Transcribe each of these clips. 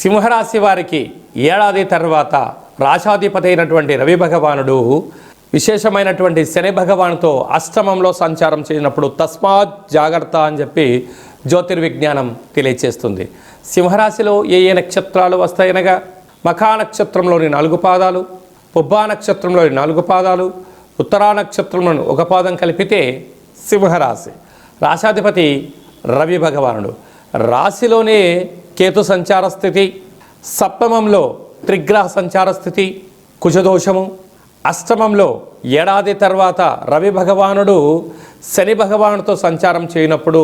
సింహరాశి వారికి ఏడాది తర్వాత రాశాధిపతి అయినటువంటి రవి భగవానుడు విశేషమైనటువంటి శని భగవానుతో అష్టమంలో సంచారం చేసినప్పుడు తస్మాత్ జాగ్రత్త అని చెప్పి జ్యోతిర్విజ్ఞానం తెలియచేస్తుంది. సింహరాశిలో ఏ ఏ నక్షత్రాలు వస్తాయనగా మఖా నక్షత్రంలోని 4 పాదాలు, పుబ్బా నక్షత్రంలోని 4 పాదాలు, ఉత్తరా నక్షత్రంలోని 1 పాదం కలిపితే సింహరాశి. రాశాధిపతి రవి భగవానుడు. రాశిలోనే కేతు సంచార స్థితి, సప్తమంలో త్రిగ్రహ సంచార స్థితి, కుజదోషము, అష్టమంలో ఏడాది తర్వాత రవి భగవానుడు శని భగవానుడితో సంచారం చేయనప్పుడు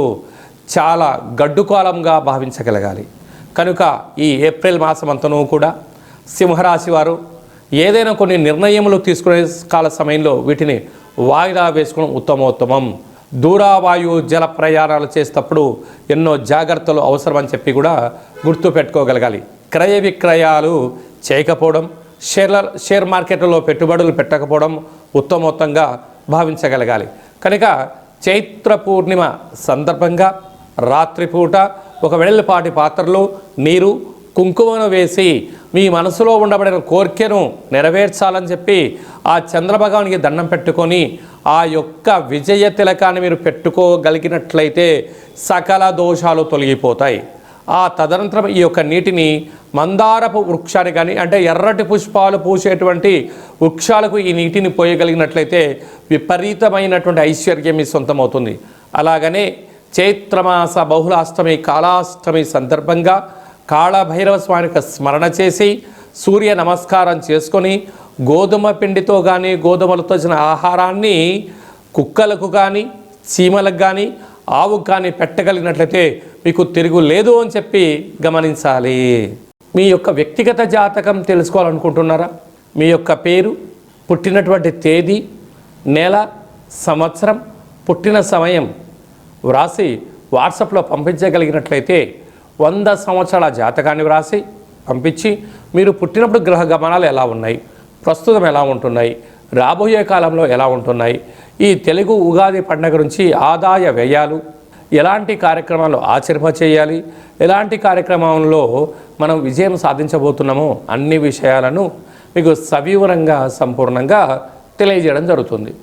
చాలా గడ్డుకాలంగా భావించగలగాలి. కనుక ఈ ఏప్రిల్ మాసమంతనూ కూడా సింహరాశి వారు ఏదైనా కొన్ని నిర్ణయములు తీసుకునే కాల సమయంలో వీటిని వాయిదా వేసుకోవడం ఉత్తమోత్తమం. దూరావాయు జల ప్రయాణాలు చేసేటప్పుడు ఎన్నో జాగ్రత్తలు అవసరమని చెప్పి కూడా గుర్తు పెట్టుకోగలగాలి. క్రయ విక్రయాలు చేయకపోవడం, షేర్ మార్కెట్లో పెట్టుబడులు పెట్టకపోవడం ఉత్తమోత్తంగా భావించగలగాలి. కనుక చైత్ర పూర్ణిమ సందర్భంగా రాత్రిపూట ఒక వెడల్పాటి పాత్రలో నీరు, కుంకుమను వేసి మీ మనసులో ఉండబడిన కోరికను నెరవేర్చాలని చెప్పి ఆ చంద్రభగవానికి దండం పెట్టుకొని ఆ యొక్క విజయ తిలకాన్ని మీరు పెట్టుకోగలిగినట్లయితే సకల దోషాలు తొలగిపోతాయి. ఆ తదనంతరం ఈ యొక్క నీటిని మందారపు వృక్షాన్ని కానీ అంటే ఎర్రటి పుష్పాలు పూసేటువంటి వృక్షాలకు ఈ నీటిని పోయగలిగినట్లయితే విపరీతమైనటువంటి ఐశ్వర్యం మీ సొంతమవుతుంది. అలాగనే చైత్రమాస బహుళాష్టమి కాళాష్టమి సందర్భంగా కాళభైరవ స్వామికి స్మరణ చేసి సూర్య నమస్కారం చేసుకొని గోధుమ పిండితో కానీ గోధుమలతో వచ్చిన ఆహారాన్ని కుక్కలకు కానీ చీమలకు కానీ ఆవుకు కానీ పెట్టగలిగినట్లయితే మీకు తిరుగు లేదు అని చెప్పి గమనించాలి. మీ యొక్క వ్యక్తిగత జాతకం తెలుసుకోవాలనుకుంటున్నారా? మీ యొక్క పేరు, పుట్టినటువంటి తేదీ, నెల, సంవత్సరం, పుట్టిన సమయం వ్రాసి వాట్సాప్లో పంపించగలిగినట్లయితే 100 సంవత్సరాల జాతకాన్ని వ్రాసి పంపించి మీరు పుట్టినప్పుడు గ్రహ గమనాలు ఎలా ఉన్నాయి, ప్రస్తుతం ఎలా ఉంటున్నాయి, రాబోయే కాలంలో ఎలా ఉంటున్నాయి, ఈ తెలుగు ఉగాది పండుగ నుంచి ఆదాయ వ్యయాలు, ఎలాంటి కార్యక్రమాలు ఆచరింపచేయాలి, ఎలాంటి కార్యక్రమంలో మనం విజయం సాధించబోతున్నామో అన్ని విషయాలను మీకు సవివరంగా సంపూర్ణంగా తెలియజేయడం జరుగుతుంది.